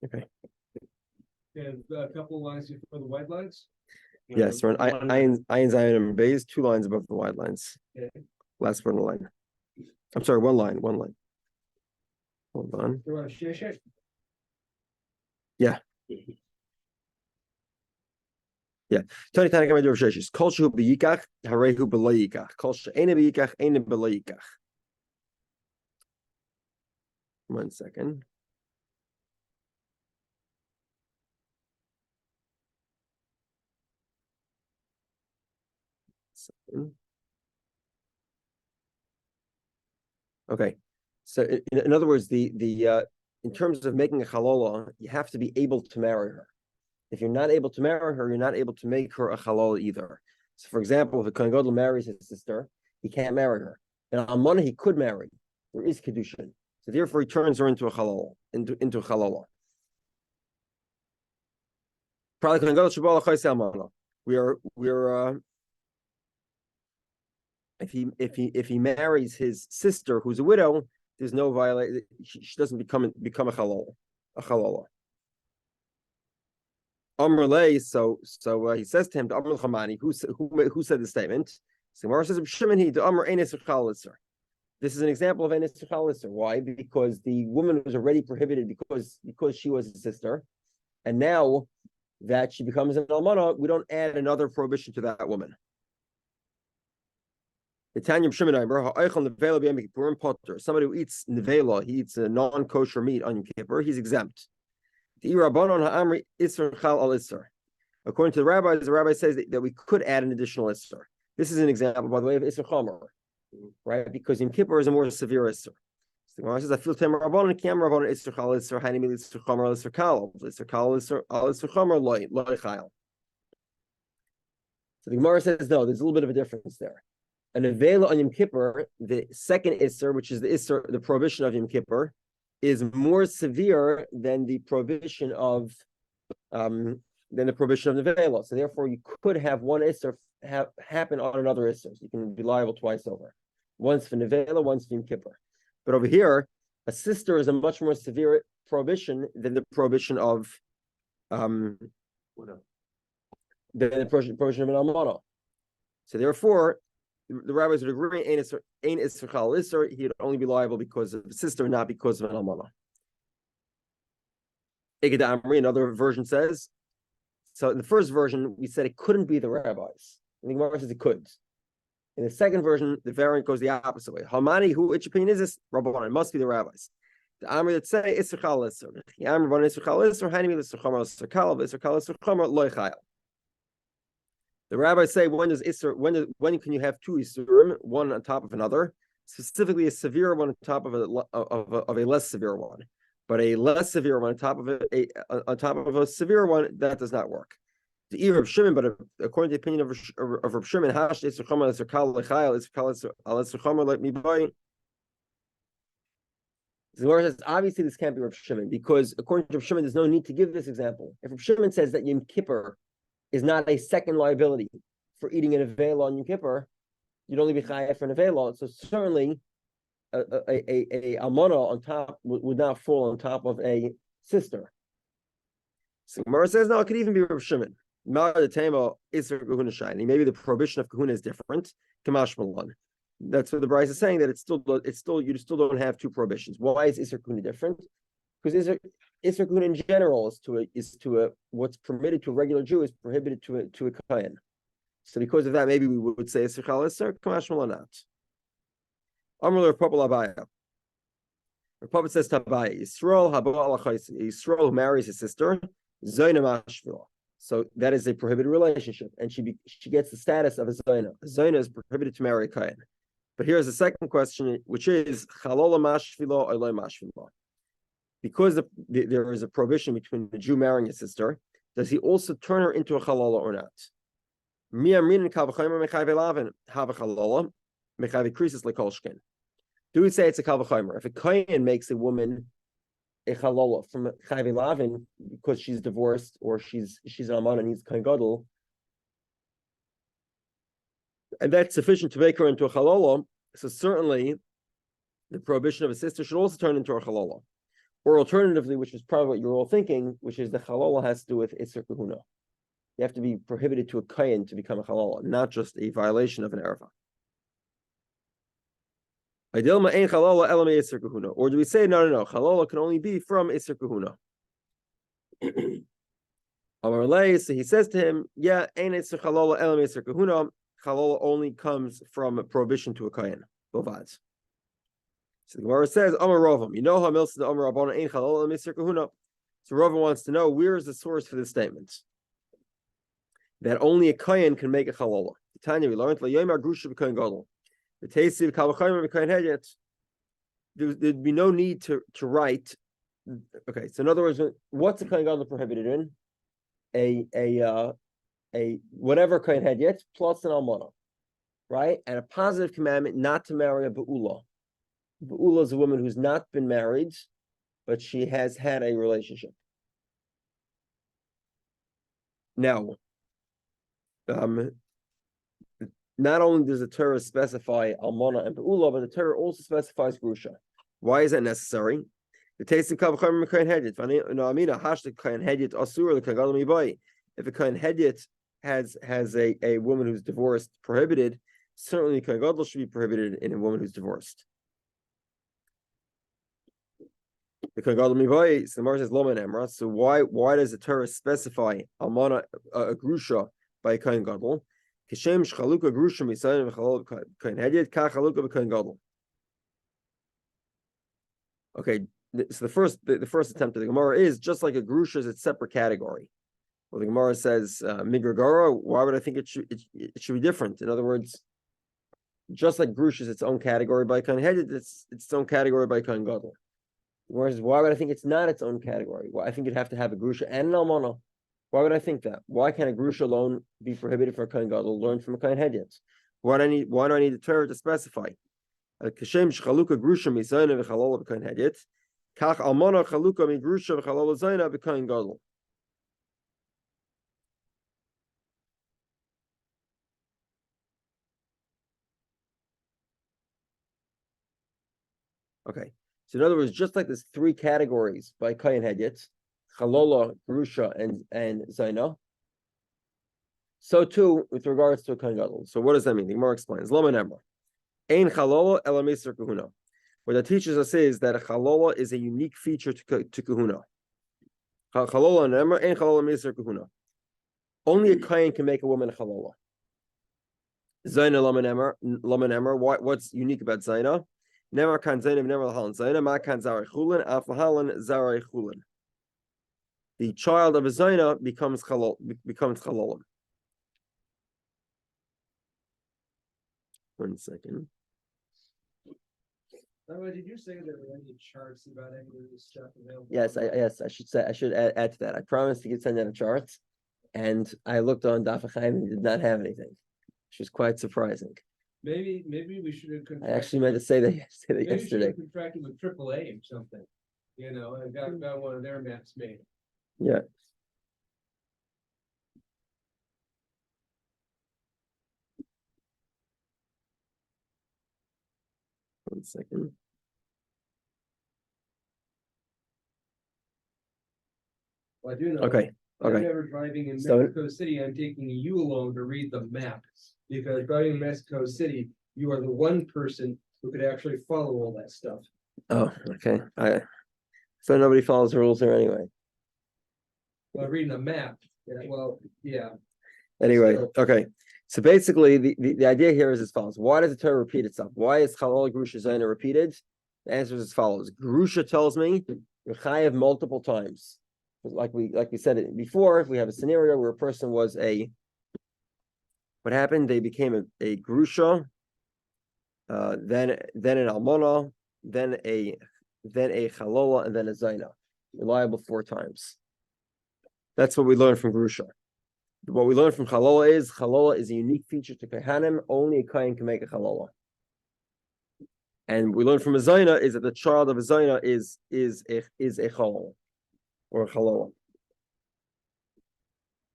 Okay. And a couple of lines before the white lines. Yes, we're on Ayin Zion and Bays, 2 lines above the wide lines. Okay. Last one line. I'm sorry, one line. Hold on. You want to share it? Yeah. Tony Tanaka do Sheshis. Kol shu b'yikach, harehu b'lo yikach. Kol she'ena b'yikach, ena b'lo yikach. 1 second. Okay, so in other words, the in terms of making a halola, you have to be able to marry her. If you're not able to marry her, you're not able to make her a halola either. So, for example, if a Kohen Gadol marries his sister, he can't marry her. And Almana he could marry. There is Kiddushin. So therefore, he turns her into a halola, into a halola. Probably Kohen Gadol Shabbat L'chayse Almana. We're if he marries his sister who's a widow, there's no violation. She doesn't become a halola. Amrlei, so he says to him, to Amr Chamani, who said the statement? So Gemara says, this is an example of Enes Chalisser. Why? Because the woman was already prohibited because she was a sister, and now that she becomes an almana, we don't add another prohibition to that woman. Somebody who eats nevela, he eats a non-kosher meat on Yom Kippur, he's exempt. According to the rabbi says that we could add an additional isser. This is an example, by the way, of isser chomer, right? Because Yom Kippur is a more severe isser. So the Gemara says, "I feel temer rabbanon kiam rabbanon isser chal isser haini mil isser chomer isser kal isser chomer loy chayil." So the Gemara says, no, there's a little bit of a difference there. An avela on Yom Kippur, the second isser, which is the prohibition of Yom Kippur, is more severe than the prohibition of nevela. So therefore, you could have one isser happen on another isser. So you can be liable twice over, once for nevela, once for Yom Kippur. But over here, a sister is a much more severe prohibition than the prohibition of prohibition of an almana. So therefore, the rabbis would agree, ain't isser chal isser, he would only be liable because of a sister, not because of an almana. Eged Amri, another version says, so in the first version, we said it couldn't be the rabbis. And the Gemara says it could. In the second version, the variant goes the opposite way. Hamani, which opinion is this? Rabbanan, it must be the rabbis. The Amri that say isser chal isser. The Amri rabbanan isser chal isser, haini isser chomer isser kal, isser kal isser chomer loy chayil. The rabbis say when can you have two isurim, one on top of another, specifically a severe one on top of a less severe one, but a less severe one on top of a severe one, that does not work. The ear of Shimon, but according to the opinion of Reb Shimon, hash isur chomer isur kal lechayil isur kal isur chomer let me buy. The Gemara says obviously this can't be Reb Shimon because according to Reb Shimon, there's no need to give this example. If Reb Shimon says that Yom Kippur is not a second liability for eating an avela on Yom Kippur, you'd only be chayav for an avela. So certainly, a almana on top would not fall on top of a sister. So Gemara says no, it could even be Reb Shimon. Maybe the prohibition of kahuna is different. Kamash Malon. That's what the Bryce is saying, that it's still you still don't have two prohibitions. Why is Isser Kahuna different? Because Isser Kahuna in general is to a what's permitted to a regular Jew is prohibited to a Kohen. So because of that, maybe we would say Isser Chal Isser, Kamash Malonat. Amr Rav Papa Labaya. Rav Papa says to Abaya, Yisrael who marries his sister, Zoyna Mashvila. So that is a prohibited relationship, and she gets the status of a Zoyna. A Zoyna is prohibited to marry a Kohen. But here's the second question, which is Chalola Mashvila or Loy Mashvila. Because there is a prohibition between the Jew marrying his sister, does he also turn her into a Chalola or not? Do we say it's a Kal V'chomer? If a Kohen makes a woman a Chalola from Chayv Lavin because she's divorced or she's an Alman and he's Kohen Gadol, and that's sufficient to make her into a Chalola, so certainly the prohibition of a sister should also turn into a Chalola. Or alternatively, which is probably what you're all thinking, which is the halalah has to do with Isser Kahuna. You have to be prohibited to a kayin to become a halalah, not just a violation of an erva. Or do we say no? Halalah can only be from Isser Kahuna. So he says to him, yeah, ein Isser Halalah elam Isser Kahuna. Halalah only comes from a prohibition to a kayin. Bovad. So the Gemara says, Amar Ravam, you know how Milsa the Amar Rabbana ein Halalah elam Isser Kahuna. So Ravam wants to know, where is the source for this statement? That only a kayin can make a halalah. Tanya, we learned Yomar Grusha b'kayin gadol. The Tesiv Kalachayim b'kayin hedyet. There'd be no need to write. Okay, so in other words, what's a kayin gadol prohibited in? A whatever kayin hedyet plus an almana, right? And a positive commandment not to marry a beula. Beula is a woman who's not been married, but she has had a relationship. Now, not only does the Torah specify almana and beula, but the Torah also specifies grusha. Why is that necessary? The taste of kavachim kain hedyet. No, amina hashtag kain hedyet asur the kagadol mibai. If a kain hedyet has a woman who's divorced prohibited, certainly kain gadol should be prohibited in a woman who's divorced. The kain gadol mibai. So the Gemara says loman emra. So why does the Torah specify almana a grusha by kain gadol? Kishem shchaluka grusha misayin v'chalol kain hedyet ka chaluka b'kain gadol. Okay, so the first attempt of the Gemara is just like a grusha is its separate category. Well, the Gemara says migragara. Why would I think it should be different? In other words, just like grusha is its own category by kain hedyet, it's its own category by kain gadol. Whereas, why would I think it's not its own category? Well, I think you'd have to have a grusha and an almana. Why would I think that? Why can't a grusha alone be prohibited for a kain gadol? Learn from a kain hedyet. Why do I need the Torah to specify? Kashem shchaluka grusha misayna v'chalola b'kain hedyet, kach almana chaluka mi grusha v'chalola zayna b'kain gadol. Okay, so in other words, just like there's three categories by kain hedyet, chalola, grusha, and zayna, so too with regards to a kain gadol. So what does that mean? The Gemara explains. Lama nemra. Ein chalola ela miser kahuna. What that teaches us is that a chalola is a unique feature to kahuna. Chalola nemra ein chalola miser kahuna. Only a kain can make a woman a chalola. Zayna lama nemra. What's unique about zayna? Nemar kan zayna nemar lahalan zayna ma kan zaray chulin af lahalan zaray chulin. The child of a zayna becomes chalolim. 1 second. Did you say that there were any charts about any of this stuff available? Yes, I should add to that. I promised to send out a chart, and I looked on Daf Yomi and did not have anything, which was quite surprising. Maybe we should have. I actually meant to say that yesterday. Maybe we should have contracted with AAA or something, and got one of their maps made. Yeah. One second. Well, I do know. Okay. Whenever driving in Mexico City, I'm taking you alone to read the map, because driving in Mexico City, you are the one person who could actually follow all that stuff. Oh, okay. So nobody follows the rules there anyway. Well, reading a map. Yeah. Anyway, okay. So basically, the idea here is as follows. Why does the Torah repeat itself? Why is Chalol Grusha Zayna repeated? The answer is as follows. Grusha tells me you're chayav multiple times. Like we said it before, if we have a scenario where a person was what happened? They became a Grusha, then an Almana, then a Chalola, and then a Zayna. You're liable 4 times. That's what we learned from Grusha. What we learned from Chalola is a unique feature to Kohanim. Only a Kohen can make a Chalola. And we learned from a Zayna is that the child of a Zayna is a Chalola or a Chalola.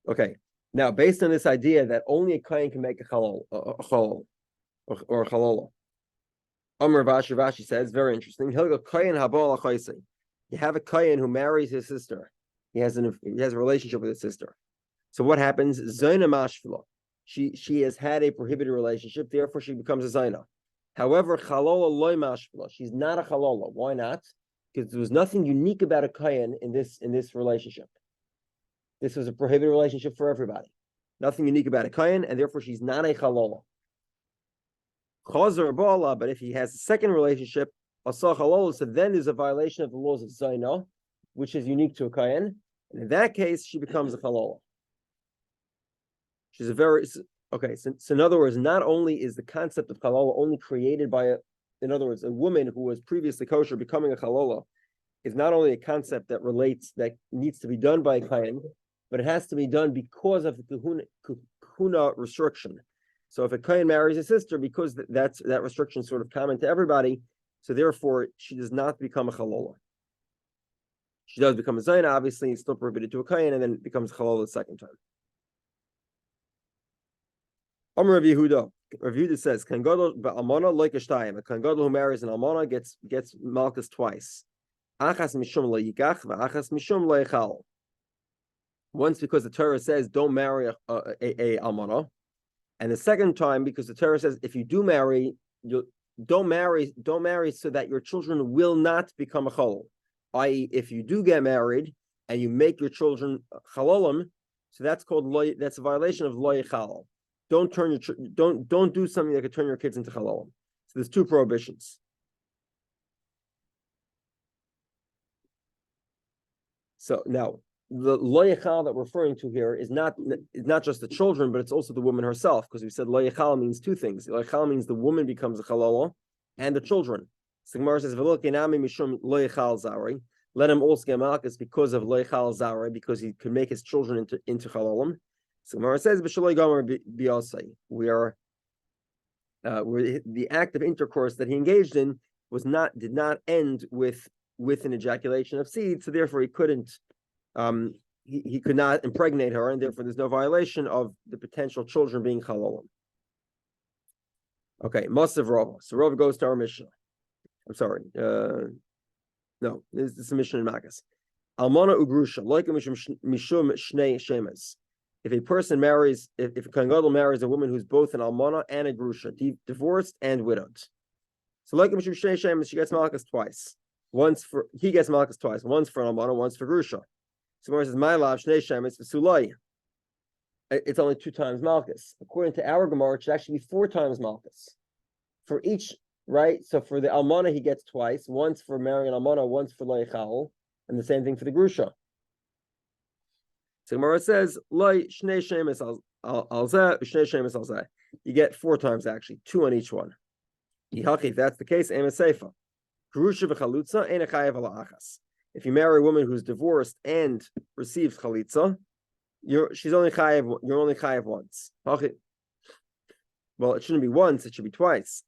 Okay. Now, based on this idea that only a Kohen can make a Chalola or a Chalola, Amr Rashi says, very interesting. He'll go Kohen Habal Achaisi. You have a kohen who marries his sister. He has a relationship with his sister. So what happens? Zayna mashvila. She has had a prohibited relationship, therefore she becomes a zayna. However, chalola loy mashvila. She's not a chalola. Why not? Because there was nothing unique about a kohen in this relationship. This was a prohibited relationship for everybody. Nothing unique about a kohen, and therefore she's not a chalola. Chazer bala, but if he has a second relationship, asa chalola, so then there's a violation of the laws of zayna, which is unique to a kohen, and in that case she becomes a chalola. She's a very okay. So in other words, not only is the concept of chalola only created by in other words, a woman who was previously kosher becoming a chalola is not only a concept that needs to be done by a kohen, but it has to be done because of the kahuna restriction. So if a kohen marries a sister, because that restriction is sort of common to everybody, so therefore she does not become a chalola. She does become a zayna, obviously, it's still prohibited to a kohen, and then it becomes chalola the second time. Rabbi Yehudah. Rabbi Yehudah says, "Kan gadol ba'almana like a shtayim." A kan gadol who marries an almana gets malchus twice. Achas mishum le'yikach v'achas mishum le'echal. Once because the Torah says don't marry a almana, and the second time because the Torah says if you do marry, you don't marry so that your children will not become a chalol. I.e., if you do get married and you make your children chalolim, so that's a violation of lo yechal. Don't do something that could turn your kids into chalolim. So there's two prohibitions. So now the lo yechal that we're referring to here is not just the children, but it's also the woman herself, because we said lo yechal means two things. Lo yechal means the woman becomes a chalola and the children. So Gemara says v'lo kenami mishum lo yechal zari. Let him also get malchus because of lo yechal zari, because he could make his children into chalolim. So Gemara says b'shaloi gomer b'yasai. The act of intercourse that he engaged in did not end with an ejaculation of seed, so therefore he couldn't. He could not impregnate her, and therefore there's no violation of the potential children being chalolim. Okay, Masav Rava. So Rava goes to our Mishnah. I'm sorry. No, this is a Mishnah in Makkos. Almana ugrusha, like mishum shnei shemes. If a person marries, if a kohen gadol marries a woman who's both an almana and a grusha, divorced and widowed. So like mishum shnei shemes, she gets malchus twice. He gets malchus twice. Once for an almana, once for grusha. So Gemara says, "My lav shnei shemes v'sulai." It's only 2 times malchus. According to our Gemara, it should actually be 4 times malchus for each. Right. So for the almana, he gets twice. Once for marrying an almana, once for lo yechal, and the same thing for the grusha. So Gemara says, "Lo shnei shemes al zeh, shnei shemes al zeh." You get 4 times actually, 2 on each one. If that's the case, emes seifa. Grusha v'chalutza ein chayav ala achas. If you marry a woman who's divorced and receives chalitza, you're only chayav once. Well, it shouldn't be once; it should be twice.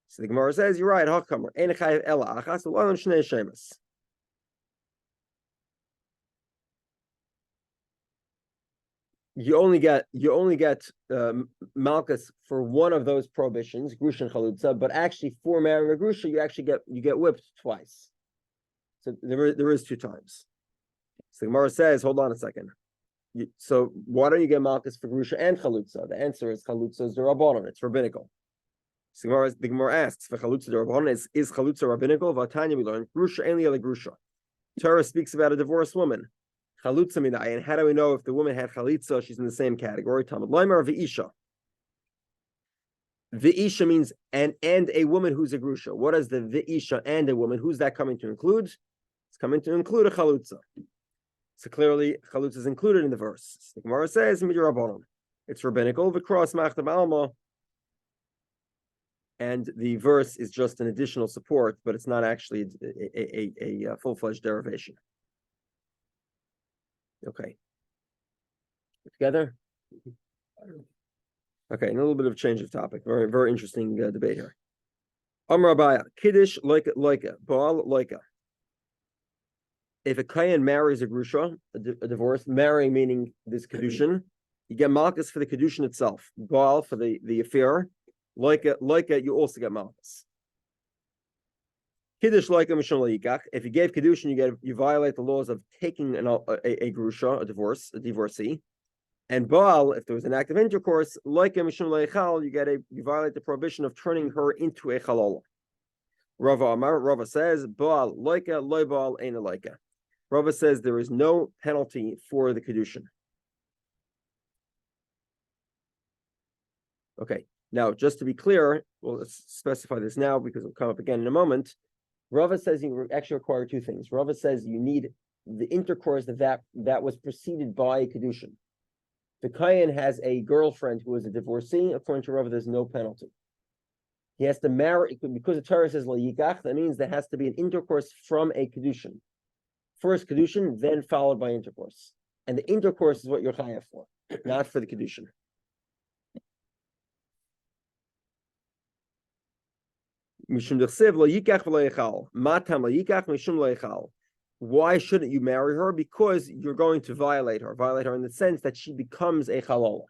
So the Gemara says, "You're right. Hakamer ein chayav ela achas u'olam shnei shemes." You only get malchus for one of those prohibitions, grusha and chalutza, but actually for marrying a grusha, you get whipped twice. So there is 2 times. So the Gemara says, hold on a second. So why don't you get malchus for grusha and chalutza? The answer is chalutza is derabanan, it's rabbinical. So the Gemara asks, for chalutza derabanan, is chalutza rabbinical? Vatanya we learn grusha ain't the grusha. Torah speaks about a divorced woman. Chalutza minai, and how do we know if the woman had chalitza? She's in the same category. Talmud Leimer v'isha. V'isha means and a woman who's a grusha. What is the v'isha and a woman? Who's that coming to include? It's coming to include a chalutza. So clearly, chalutza is included in the verse. The Gemara says midrabanan. It's rabbinical. V'kros machta b'alma. And the verse is just an additional support, but it's not actually a full-fledged derivation. Okay. Together? Okay, and a little bit of change of topic. Very, very interesting debate here. Amar Abaya, Kiddush loika, Baal loika. If a kohen marries a grusha, a divorce, marrying meaning this Kiddushin, you get malchus for the Kiddushin itself. Baal for the affair. Loika, you also get malchus. Kiddush like a mishum leikach. If you gave Kiddushin, you violate the laws of taking a grusha, a divorcee. And Baal, if there was an act of intercourse, like a mishum leichal, you violate the prohibition of turning her into a chalala. Rava says, Baal loika, loy Baal, ain't a loika. Rava says there is no penalty for the Kiddushin. Okay, now just to be clear, well, let's specify this now because it'll come up again in a moment. Rava says you actually require two things. Rava says you need the intercourse that was preceded by Kiddushin. The Kayan has a girlfriend who is a divorcee. According to Rava, there's no penalty. He has to marry, because the Torah says la yikach, that means there has to be an intercourse from a Kiddushin. First Kiddushin, then followed by intercourse. And the intercourse is what you're chayav for, not for the Kiddushin. Why shouldn't you marry her? Because you're going to violate her in the sense that she becomes a chalala.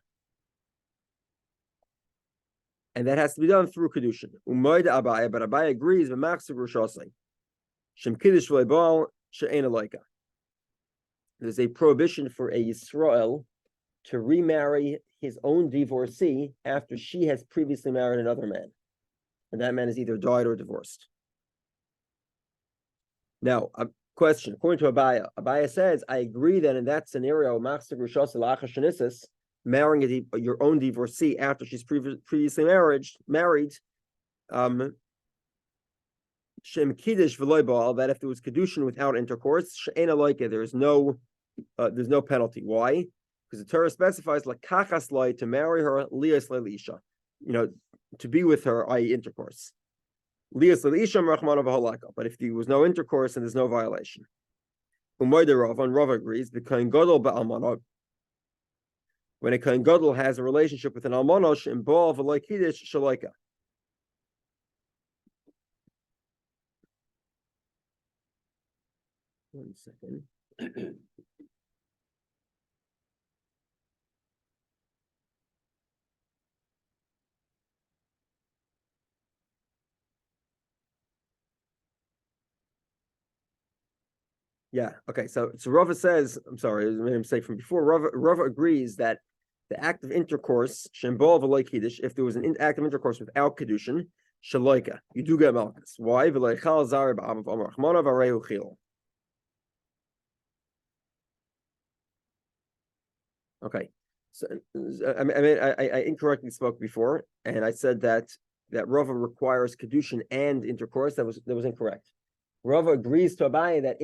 And that has to be done through Kiddushin. But Abai agrees with there's a prohibition for a Yisrael to remarry his own divorcee after she has previously married another man. And that man is either died or divorced. Now, a question, according to Abaya says, I agree that in that scenario, marrying your own divorcee after she's previously married, Shem Kiddush v'loy Baal, that if there was Kiddushin without intercourse, she'ena loika, there's no penalty. Why? Because the Torah specifies lakachas loy, to marry her, lias leisha, to be with her, i.e. intercourse. Lias leisha rachmana v'holaka. But if there was no intercourse, then there's no violation. Umoyde Rav, and Rav agrees, the kohen gadol ba'almana, when a kohen gadol has a relationship with an almanosh, in Baal v'loy Kiddush shaloika. One second. Yeah. Okay. So Rava says, I'm sorry, I made a mistake from before. Rava agrees that the act of intercourse, shembol v'loy kiddush, if there was an act of intercourse without kiddushin, shaloika, you do get malchus. Why? V'leichal zar b'amav amar achmana v'arehu chil. Okay. So I incorrectly spoke before, and I said that Rava requires kiddushin and intercourse. That was incorrect. Rava agrees to Abaye that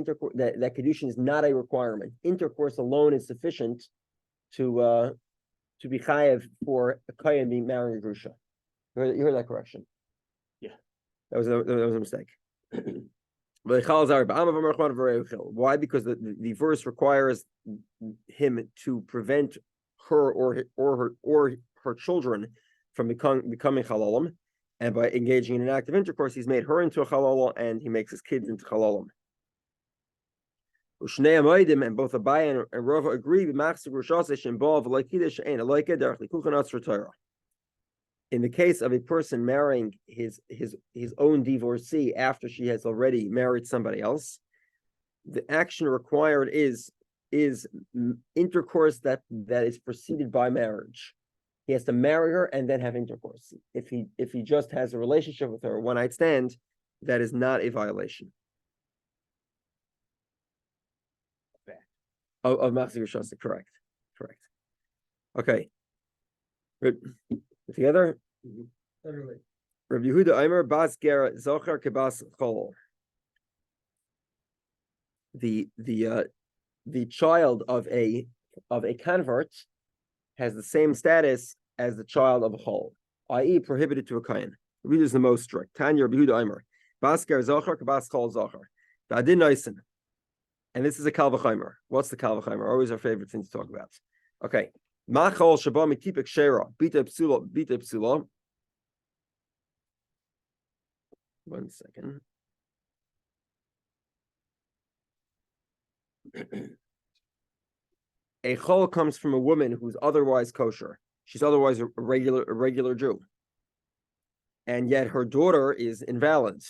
that Kiddushin is not a requirement. Intercourse alone is sufficient to be chayev for a kohen being marrying a grusha. You heard that correction? Yeah. That was a mistake. Why? Because the verse requires him to prevent her or her children from becoming halalim. And by engaging in an act of intercourse, he's made her into a halala, and he makes his kids into halalim. And both Abai and Rava agree. In the case of a person marrying his own divorcee after she has already married somebody else, the action required is intercourse that is preceded by marriage. He has to marry her and then have intercourse. If he just has a relationship with her, a one-night stand, that is not a violation of Machzir Shasa. Correct. Okay. Together. Rabbi Yehudah Aimer Bas Gera Zochar Kebas Chol. The child of a convert has the same status as the child of a chol, i.e., prohibited to a kohen. Rabbi is the most strict. Tanya Rabbi Yehudah Aimer Bas Gera Zochar Kebas Chol Zochar. Ba'adin Noisen. And this is a kal v'chomer. What's the kal v'chomer? Always our favorite thing to talk about. Okay. Machol shaba mitipek shera bita psula. One second. A chol comes from a woman who's otherwise kosher. She's otherwise a regular Jew, and yet her daughter is invalid.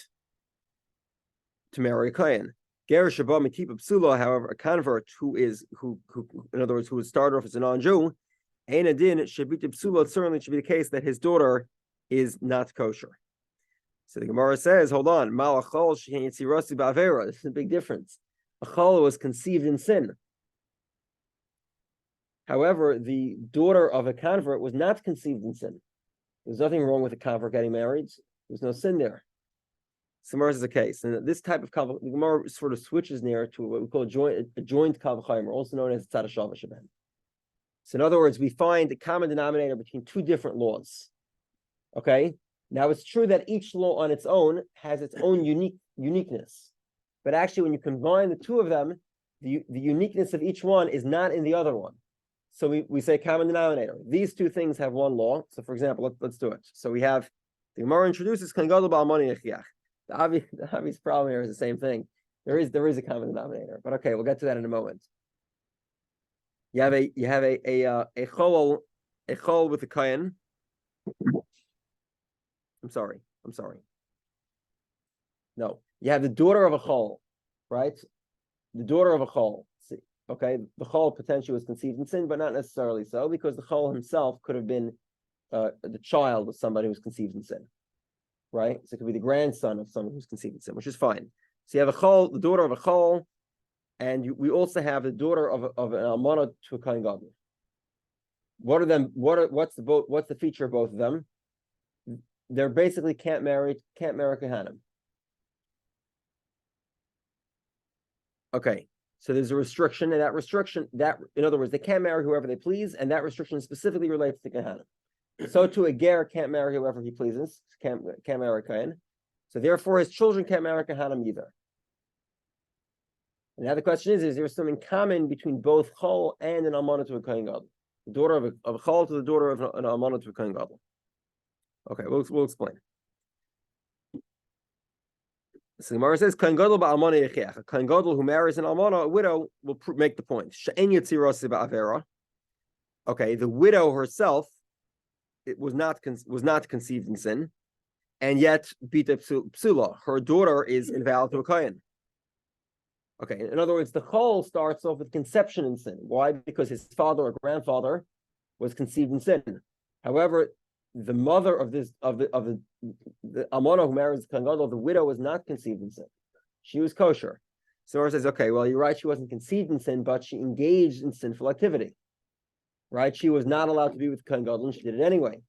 to marry a kohen. Ger sheba metipa psula, however, a convert who in other words, who was started off as a non-Jew, ein adin shebita psula. It certainly should be the case that his daughter is not kosher. So the Gemara says, hold on, malachol she'en yitzirasi ba'avera. This is a big difference. A chol was conceived in sin. However, the daughter of a convert was not conceived in sin. There's nothing wrong with a convert getting married. There's no sin there. Samar is the case, and this type of the Gemara sort of switches near to what we call a joint kav chaymer, also known as tzad hashava sheben. So, in other words, we find a common denominator between two different laws. Okay, now it's true that each law on its own has its own uniqueness, but actually, when you combine the two of them, the uniqueness of each one is not in the other one. So we say common denominator. These two things have one law. So, for example, let's do it. So we have the Gemara introduces kan gadol ba'al mani yechiach. The obvious problem here is the same thing. There is a common denominator, but okay, we'll get to that in a moment. You have a chol with a kohen. I'm sorry. No, you have the daughter of a chol, right? The daughter of a chol. Okay, the chol potentially was conceived in sin, but not necessarily so, because the chol himself could have been the child of somebody who was conceived in sin. Right? So it could be the grandson of someone who's conceived in sin, which is fine. So you have a chol, the daughter of a chol, and we also have the daughter of an almana to a kohen gadol. What are them? What's the feature of both of them? They're basically can't marry kohanim. Okay, so there's a restriction, and that in other words, they can't marry whoever they please, and that restriction specifically relates to kohanim. So too, a ger can't marry whoever he pleases, can't marry a kohen. So therefore, his children can't marry kohanim either. And now the question is there something common between both chol and an almana to a kohen gadol? The daughter of a chol to the daughter of an almana to a kohen gadol. Okay, we'll explain. So the Gemara says, kohen gadol ba'almana yechiach. A kohen gadol who marries an almana, a widow, will make the point. She'en yitzirasi ba'avera. Okay, the widow herself, it was not conceived in sin, and yet bita psula, her daughter is invalid to a kohen. Okay, in other words, the chol starts off with conception in sin. Why? Because his father or grandfather was conceived in sin. However, the mother of the almana who marries the kohen gadol, the widow, was not conceived in sin. She was kosher. So it says, okay, well, you're right, she wasn't conceived in sin, but she engaged in sinful activity. Right? She was not allowed to be with kohen gadol, and she did it anyway.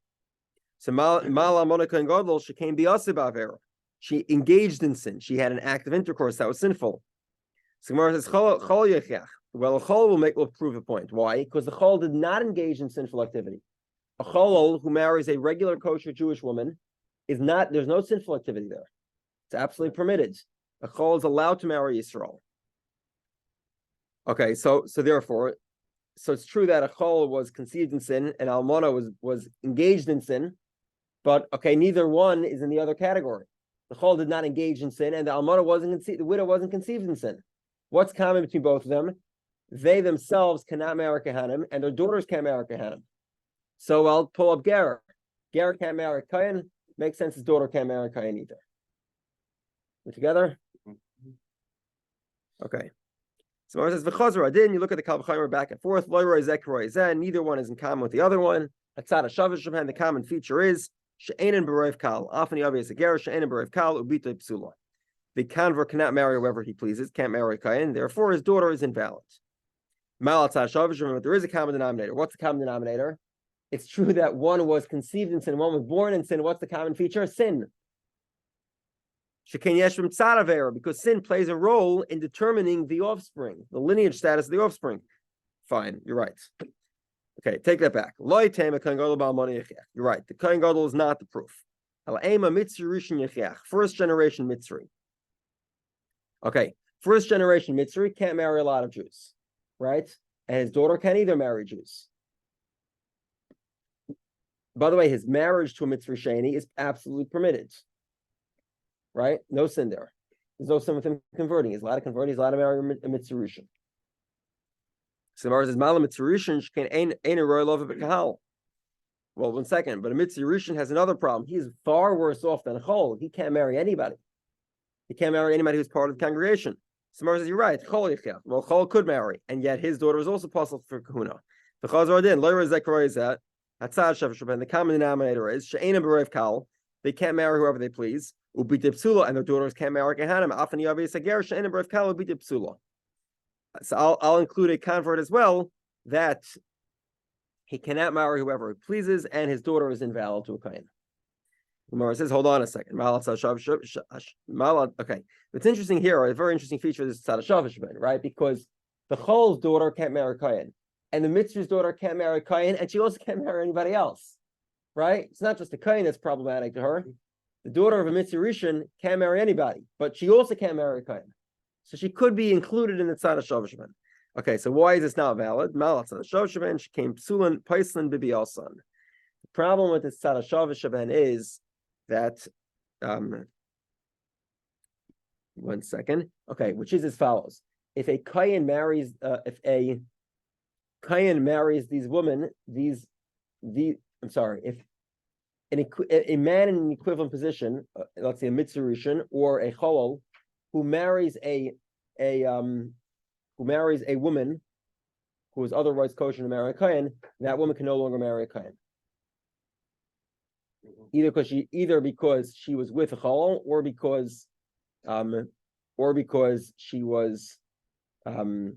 So mal almana kohen gadol, she came biyaseh ba'avera. She engaged in sin. She had an act of intercourse that was sinful. So Gemara says, chol yechiach. Well, a chol will prove a point. Why? Because the chol did not engage in sinful activity. A chol who marries a regular kosher Jewish woman there's no sinful activity there. It's absolutely permitted. A chol is allowed to marry Yisrael. Okay, so therefore, so it's true that a chol was conceived in sin and almana was engaged in sin, but okay, neither one is in the other category. The chol did not engage in sin, and the almana the widow wasn't conceived in sin. What's common between both of them? They themselves cannot marry kohanim, and their daughters can't marry kohanim. So I'll pull up ger. Ger can't marry kohen. Makes sense. His daughter can't marry kohen either. We together? Okay. So it says v'chazor adin. You look at the kal v'chaymer back and forth. Lo roi zek roi zeh. Neither one is in common with the other one. Hatzad hashavah shabhan. The common feature is she'enin b'roiv kal. Often the obvious ger she'enin b'roiv kal ubita psula. The convert cannot marry whoever he pleases. Can't marry kohen. Therefore, his daughter is invalid. Mal hatzad hashavah shabhan. But there is a common denominator. What's the common denominator? It's true that one was conceived in sin, one was born in sin. What's the common feature? Sin. Sheken yeshvim tzad, because sin plays a role in determining the offspring, the lineage status of the offspring. Fine, you're right. Okay, take that back. You're right. The kohen gadol is not the proof. First generation Mitzri. Okay, first generation Mitzri can't marry a lot of Jews, right? And his daughter can't either marry Jews. By the way, his marriage to a Mitzri Sheni is absolutely permitted. Right? No sin there. There's no sin with him converting. He's allowed to convert. He's allowed to marry a Mitzri Rishon. So the Gemara says, "Mala Mitzri Rishon ain't a royal love of a kahal." Well, 1 second. But a Mitzri Rishon has another problem. He's far worse off than a chol. He can't marry anybody. He can't marry anybody who's part of the congregation. So Mar says, you're right. Chol yichya. Well, Chol could marry, and yet his daughter was also possible for kahuna. The Chazar did. Loyra Zechariah is that. Hatzad Shevashaben. The common denominator is She'ena Berev Kal. They can't marry whoever they please. Ubite Psula, and their daughters can't marry Kehanim. Afani Yavi Sager She'ena Berev Kal Ubite Psula. So I'll include a convert as well that he cannot marry whoever he pleases, and his daughter is invalid to a kohen. Gemara says, hold on a second. Okay. What's interesting here, a very interesting feature of this Tzadashavish, right? Because the Chol's daughter can't marry Kohen, and the Mitzvah's daughter can't marry Kohen, and she also can't marry anybody else, right? It's not just the Kohen that's problematic to her. The daughter of a Mitzvah Rishon can't marry anybody, but she also can't marry Kohen. So she could be included in the Tzadashavish. Okay, so why is this not valid? Malat Tzadashavish, she came Psulan, Paislin, Bibi Alsan. The problem with this Tzadashavish is that, one second. Okay, which is as follows. If a Kayan marries, these women, if a man in an equivalent position, let's say a Mitzvah Rishon or a Cholol, who marries a woman who is otherwise kosher to marry a Kayan, that woman can no longer marry a Kayan. Either because she was with a Cholol, or because she was she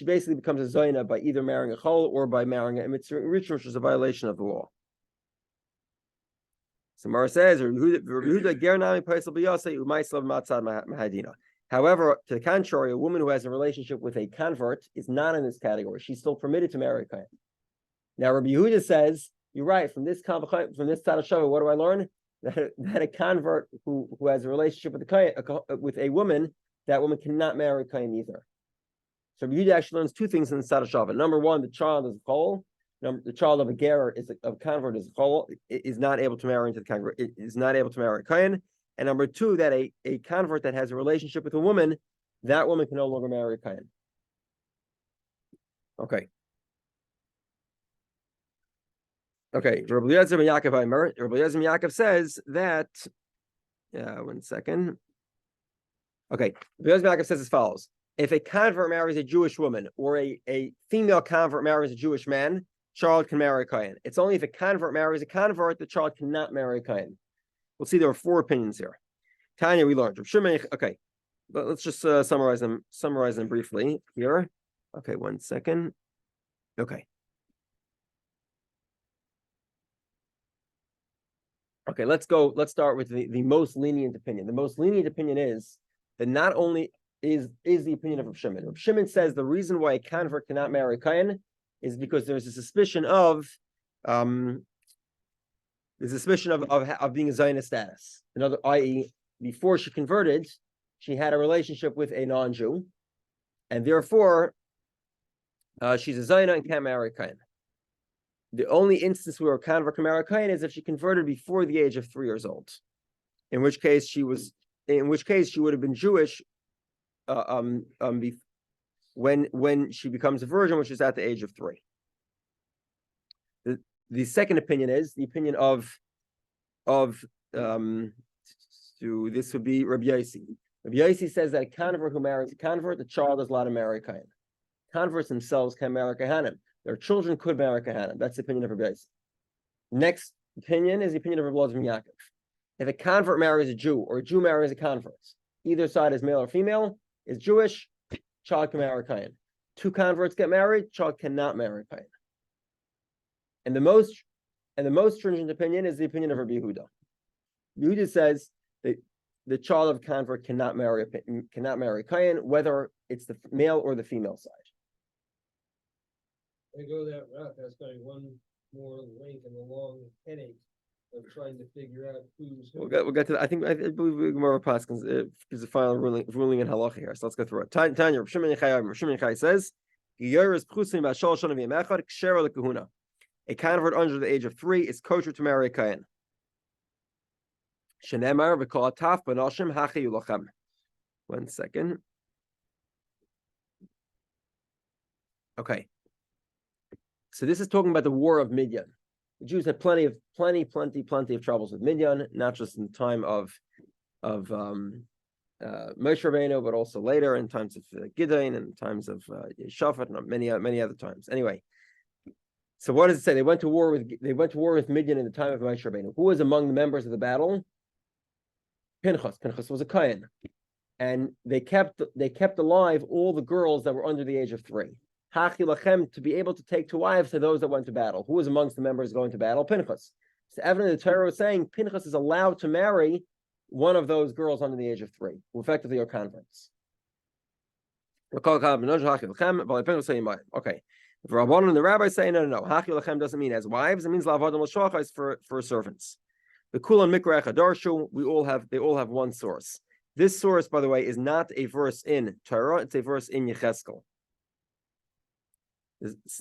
basically becomes a Zayna by either marrying a Cholol or by marrying a Mitzvah Rishon, which is a violation of the law. So Mara says, however, to the contrary, a woman who has a relationship with a convert is not in this category. She's still permitted to marry a Kohen. Now, Rabbi Yehudah says, you're right, from this Tzadashavish, what do I learn? That a convert who has a relationship with with a woman, that woman cannot marry a Kohen either. So Rabbi Yehudah actually learns two things in the Tzadashavish. Number one, the child is a Kollel. The child of a ger of convert is a Kollel, is not able to marry into the convert, is not able to marry a Kohen. And number two, that a convert that has a relationship with a woman, that woman can no longer marry a Kohen. Okay. Okay. Rabbi Eliezer ben Yaakov says that. One second. Okay. Rabbi Eliezer ben Yaakov says as follows: if a convert marries a Jewish woman, or a female convert marries a Jewish man, child can marry a Kohen. It's only if a convert marries a convert, the child cannot marry a Kohen. We'll see there are four opinions here. Tanya, we learned. Okay, let's just summarize them briefly here. Okay, one second. Okay. Okay, let's start with the most lenient opinion. The most lenient opinion is that not only is the opinion of Rav Shimon. Rav Shimon says the reason why a convert cannot marry a Kohen is because there's a suspicion of being a Zionist status. I.e., before she converted, she had a relationship with a non-Jew, and therefore she's a Zionist and can't marry a Kohen. The only instance where a convert can marry a Kohen is if she converted before the age of 3 years old, in which case she would have been Jewish when she becomes a virgin, which is at the age of 3. The second opinion is the opinion of this would be Rabbi Yossi. Rabbi Yossi says that a convert who marries a convert, the child is allowed to marry a Kohen. Converts themselves can marry Kohanim. Their children could marry Kohanim. That's the opinion of Rabbi Yossi. Next opinion is the opinion of Rabbi Dovid Yehudah. If a convert marries a Jew or a Jew marries a convert, either side is male or female, is Jewish, child can marry a Kohen. Two converts get married, child cannot marry a Kohen. And the most stringent opinion is the opinion of Rabbi Yehudah. Yehudah says that the child of a convert cannot marry a Kohen, whether it's the male or the female side. I go that route. That's going one more link in the long headache of trying to figure out who's who. We'll get to that. I believe Gemara Paskins gives a final ruling in halacha here. So let's go through it. Tanya, Rav Shimon Yechai says, a convert under the age of 3 is kosher to marry a Kohen. One second. Okay. So this is talking about the war of Midian. The Jews had plenty of troubles with Midian, not just in the time of Moshe Rabbeinu, but also later in times of Gittin and times of Shaphat and many other times. Anyway, so what does it say? They went to war with Midian in the time of Moshe Rabbeinu. Who was among the members of the battle? Pinchas. Pinchas was a Kohen, and they kept alive all the girls that were under the age of 3. Hachi lachem, to be able to take to wives to those that went to battle. Who was amongst the members going to battle? Pinchas. So evidently the Torah was saying Pinchas is allowed to marry one of those girls under the age of 3, who effectively are converts. Okay. The Rabbanan and the rabbis say no. Hachi lachem doesn't mean as wives. It means la'avadim l'shachos for servants. The Kulan Mikra Chadarshu, they all have one source. This source, by the way, is not a verse in Torah; it's a verse in Yecheskel.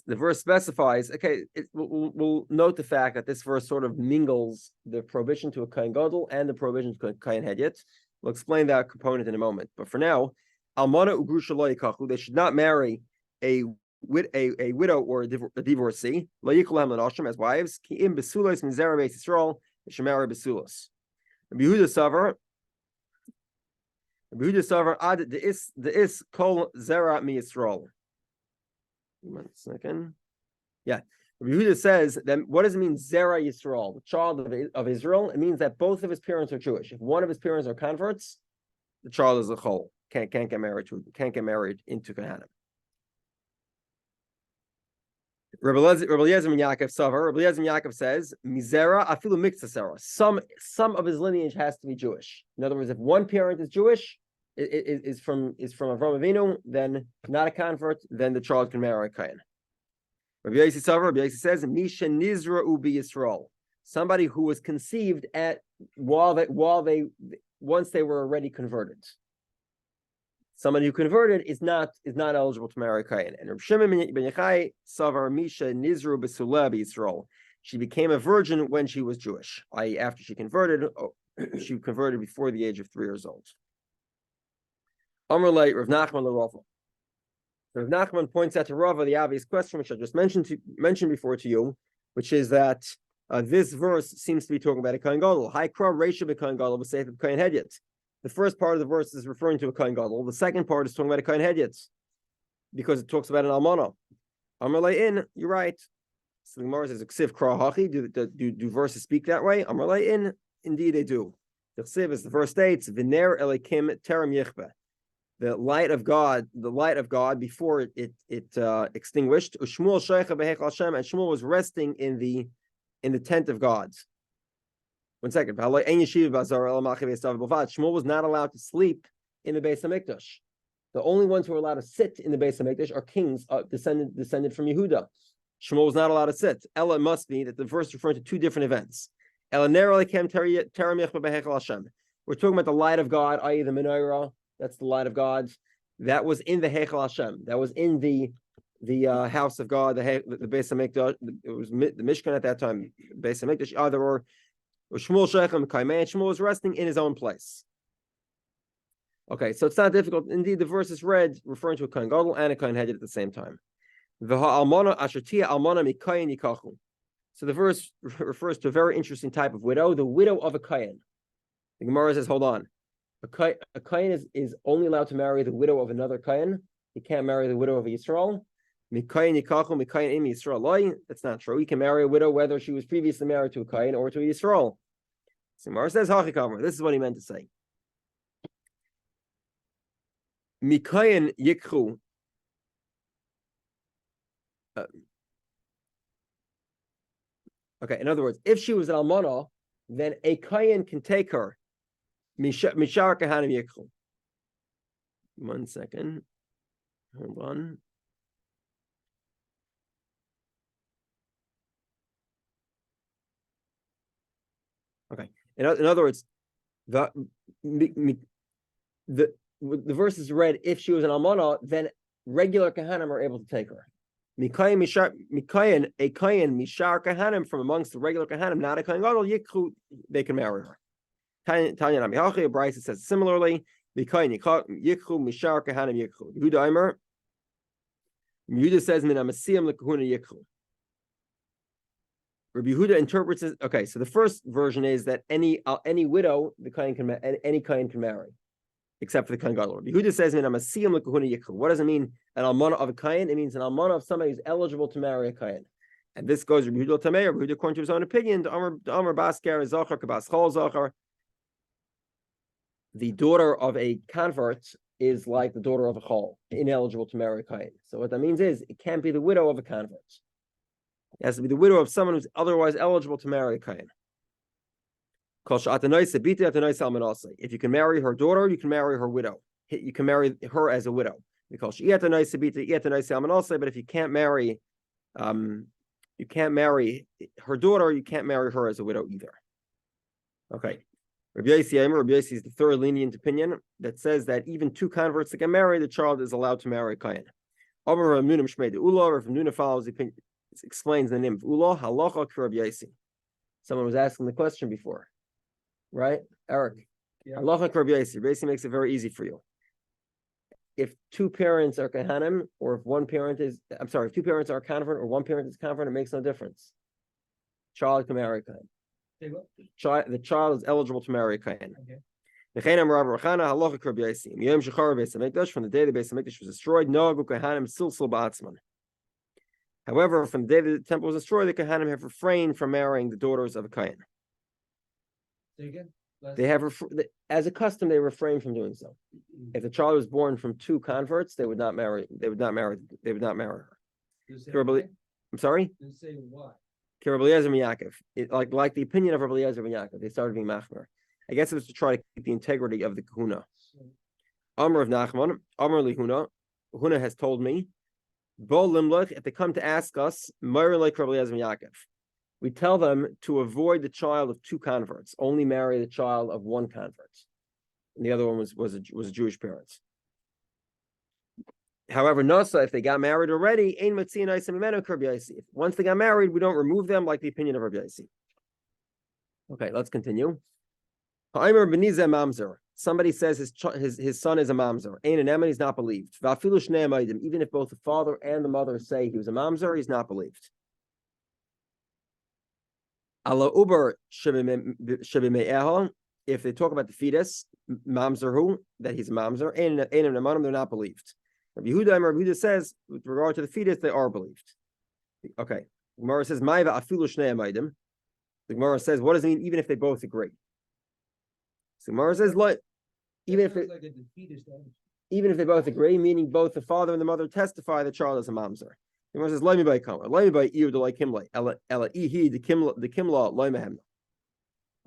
The verse specifies. Okay, we'll note the fact that this verse sort of mingles the prohibition to a Kohen Gadol and the prohibition to a Kohen Hedyot. We'll explain that component in a moment. But for now, Almana ugrusha lo yikachu. They should not marry a widow or a divorcee. Lo yikol l'nashim as wives. Ki im besulos min zera beis Yisrael. They should marry besulos. Rabbi Yehudah Savar ad the is kol zera mi Yisrael. 1 second. Yeah. Rabbi Yehudah says that what does it mean, Zera Yisrael, the child of Israel? It means that both of his parents are Jewish. If one of his parents are converts, the child is a chol. Can't get married into Kohanim. Rabbi Eliezer ben Yaakov says, Mizera afilu miktsasera. Some of his lineage has to be Jewish. In other words, if one parent is Jewish, is from Avraham Avinu, then not a convert, then the child can marry a Kohen. Rabbi Yossi says, Misha Nizra Ubi Yisrael. Somebody who was conceived once they were already converted. Somebody who converted is not eligible to marry a Kohen. And Reb Shimon ben Yochai Savar Misha Nizru Besula Yisrael. She became a virgin when she was Jewish, i.e., after she converted. She converted before the age of 3 years old. Amrulay Rav Nachman l'Rava. Rav Nachman points out to Rava the obvious question, which I just mentioned before to you, which is that this verse seems to be talking about a Kohen Gadol. High Kra Reisha b'Kohen Gadol b'Seif Kohen Hedyot. The first part of the verse is referring to a Kohen Gadol. The second part is talking about a Kohen Hedyot because it talks about an almana. Amrulay in, you're right. So the Gemara says, "Ksiv Kra Hachi." Do verses speak that way? Amrulay in, indeed they do. The Ksiv, as the verse states, "V'ner Elikim Terem Yichbeh." The light of God before it extinguished. Ushmuel Sheicha Behechal Hashem, and Shmuel was resting in the tent of God. 1 second. Shmuel was not allowed to sleep in the Beis Hamikdash. The only ones who are allowed to sit in the Beis Hamikdash are kings descended from Yehudah. Shmuel was not allowed to sit. Ella must be that the verse is referring to 2 different events. We're talking about the light of God, i.e. the menorah. That's the light of God. That was in the Heichal Hashem. That was in the house of God, the Beis Hamikdash. It was the Mishkan at that time. Beis Hamikdash. Or Shmuel Shechem Kaimei. Shmuel was resting in his own place. Okay, so it's not difficult. Indeed, the verse is read referring to a Kohen Gadol and a Kohen Hedyot at the same time. So the verse refers to a very interesting type of widow, the widow of a Kohen. The Gemara says, hold on. A Kohen is only allowed to marry the widow of another Kohen. He can't marry the widow of Yisrael. That's not true. He can marry a widow whether she was previously married to a Kohen or to a Yisrael. So Mar says, this is what he meant to say. Mikayin yikchu. Okay, in other words, if she was an almana, then a Kohen can take her. Mishar kahanim yikchu. 1 second. Hold on. Okay. In other words, the verse is read, if she was an almana, then regular kahanim are able to take her. A kayan mishar kahanim from amongst the regular kahanim, not a kayan gadol, yikchu, they can marry her. Tanya Namihachi, Bryce says similarly, yikchu mishar kahanim yikchu. Yehudah says min amasiyam lekahuna yikchu. Rabbi Yehudah interprets it. Okay, so the first version is that any widow the kohen can any kohen can marry, except for the kohen gadol. Rabbi Yehudah says, what does it mean? An almana of a kohen? It means an almana of somebody who's eligible to marry a kohen. And this goes Rabbi Yehudah Tamei, Rabbi Yehudah according to his own opinion. The Amar Basker Zachar Kabas Chol Zachar. The daughter of a convert is like the daughter of a chol, ineligible to marry a kohen. So what that means is it can't be the widow of a convert. It has to be the widow of someone who's otherwise eligible to marry a kohen. If you can marry her daughter, you can marry her widow. You can marry her as a widow. But if you can't marry, her daughter, you can't marry her as a widow either. Okay. Rabbi Yossi is the third lenient opinion that says that even two converts that get married, the child is allowed to marry a kohen. Rav Nuna follows the opinion. Explains the name of Ula halacha Rabbi Yossi. Someone was asking the question before, right, Eric? Halacha Rabbi Yossi. Rabbi Yossi makes it very easy for you. If two parents are kahanim, or if if two parents are convert or one parent is convert, it makes no difference. Child can marry a kohen. The child is eligible to marry a kohen. From the day the Beis Hamikdash was destroyed, Noagu Kohanim Silsil Ba'atzman. However, from the day the temple was destroyed, the Kohanim have refrained from marrying the daughters of a kohen. They have, as a custom, they refrain from doing so. If the child was born from two converts, they would not marry. They would not marry her. I'm sorry. Say why? Rabbi Eliezer ben Yaakov, like the opinion of Rabbi Eliezer ben Yaakov, they started being machmer. I guess it was to try to keep the integrity of the kahuna. Amr of Nachman, Amr lihuna, Huna has told me, Bo limlach, if they come to ask us, Myra like Rabbi Eliezer ben Yaakov, we tell them to avoid the child of two converts, only marry the child of one convert, and the other one was a Jewish parent. However, Nasa, if they got married already, once they got married, we don't remove them, like the opinion of Rabbi Yossi. Okay, let's continue. Somebody says his son is a mamzer. He's not believed. Even if both the father and the mother say he was a mamzer, he's not believed. If they talk about the fetus, mamzer who, that he's a mamzer, they're not believed. Rabbi Yehudah says, with regard to the fetus, they are believed. Okay. The Gemara says, the Gemara says, what does it mean, even if they both agree? So the Gemara says, even if they both agree, meaning both the father and the mother testify the child is a mamzer. The Gemara says,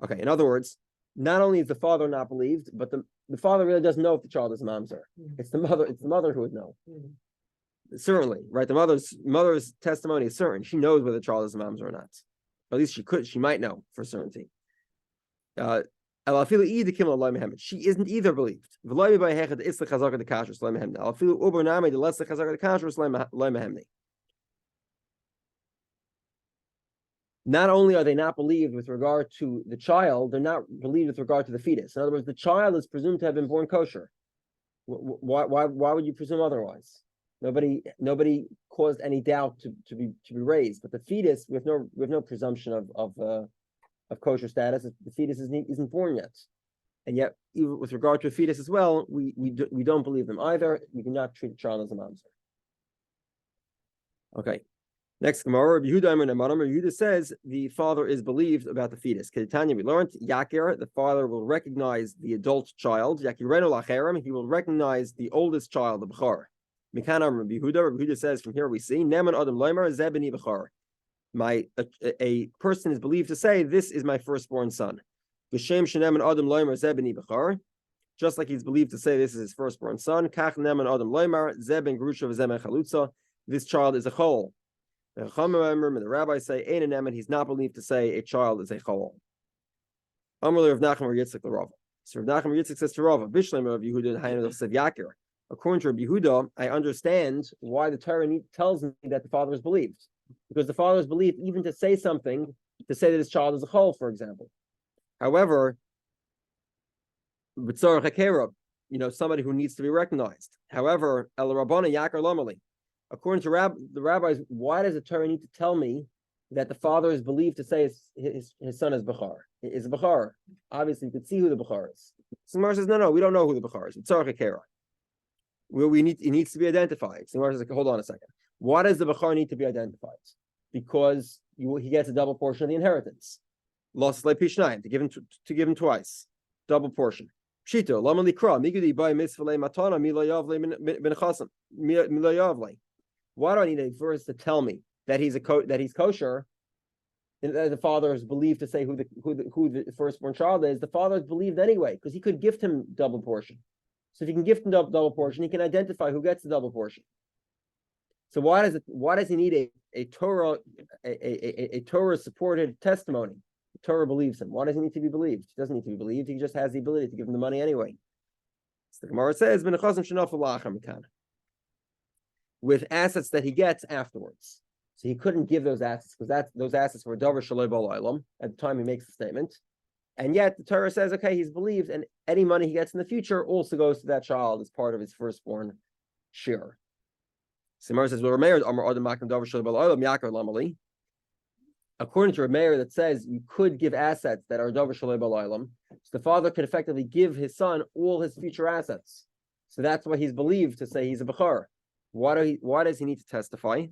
okay, in other words, not only is the father not believed, but the father really doesn't know if the child is a mamzer. It's the mother who would know. Certainly, right? The mother's testimony is certain. She knows whether the child is a mamzer or not. Or at least she might know for certainty. She isn't either believed. Not only are they not believed with regard to the child, they're not believed with regard to the fetus. In other words, the child is presumed to have been born kosher. Why would you presume otherwise? Nobody caused any doubt to be raised. But the fetus, we have no presumption of kosher status. The fetus isn't born yet, and yet even with regard to a fetus as well, we don't believe them either. We do not treat a child as a mamzer. Okay. Next Gemara, Rabbi Yehudah says the father is believed about the fetus. Keditanya, we learned Yakir, the father will recognize the adult child. Yakirenu lacherim, he will recognize the oldest child, the b'char. Mikanam Rabbi Yehudah says from here we see Neman Adam Leimer Zebeni b'char. A person is believed to say, this is my firstborn son. B'shem sheneman Adam Leimer Zebeni b'char. Just like he's believed to say this is his firstborn son. Kach Neman Adam Leimer Zeben Grusha v'Zeben Chalutza. This child is a chol. And the rabbis say, he's not believed to say a child is a chol. Amrli Rav Nachman Yitzchak the Rav. So Rav Nachman Yitzchak says to Rav, Bishlem Rav Yehudah Hainu said Yakir. According to Rabbi Yehudah, I understand why the Torah tells me that the father is believed, because the father is believed even to say something, to say that his child is a chol, for example. However, b'tzarach hakerab, somebody who needs to be recognized. However, el Rabbana Yakir Lomali. According to the rabbis, why does the Torah need to tell me that the father is believed to say his son is Bechar. Is a Bechar. Obviously, you could see who the Bechar is. So Gemara says, no, we don't know who the Bechar is. It's Tzarech Kera. It needs to be identified. So Gemara says, hold on a second. Why does the Bechar need to be identified? Because he gets a double portion of the inheritance. Lost like Pishnayim, to give him twice. Double portion. Shito, Lama Likra, Migudi by Misfale Matana, Milayavle Benachasam, Milayavle. Why do I need a verse to tell me that he's kosher? And the father is believed to say who the firstborn child is. The father is believed anyway, because he could gift him double portion. So if he can gift him double portion, he can identify who gets the double portion. So why does he need a Torah supported testimony? The Torah believes him. Why does he need to be believed? He doesn't need to be believed. He just has the ability to give him the money anyway. So the Gemara says, with assets that he gets afterwards. So he couldn't give those assets because those assets were davar shaloi b'olam at the time he makes the statement. And yet the Torah says, okay, he's believed, and any money he gets in the future also goes to that child as part of his firstborn share. Simar says, well, according to Rameir, that says you could give assets that are davar shaloi b'olam, so the father could effectively give his son all his future assets. So that's why he's believed to say he's a bechar. Why does he need to testify?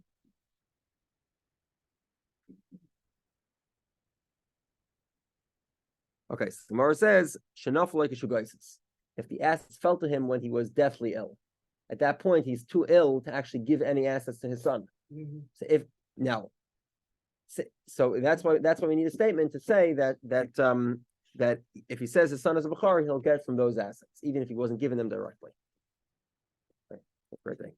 Okay, so Gemara says, if the assets fell to him when he was deathly ill, at that point he's too ill to actually give any assets to his son. Mm-hmm. So that's why we need a statement to say that if he says his son is a bechar, he'll get from those assets, even if he wasn't given them directly. Great thing.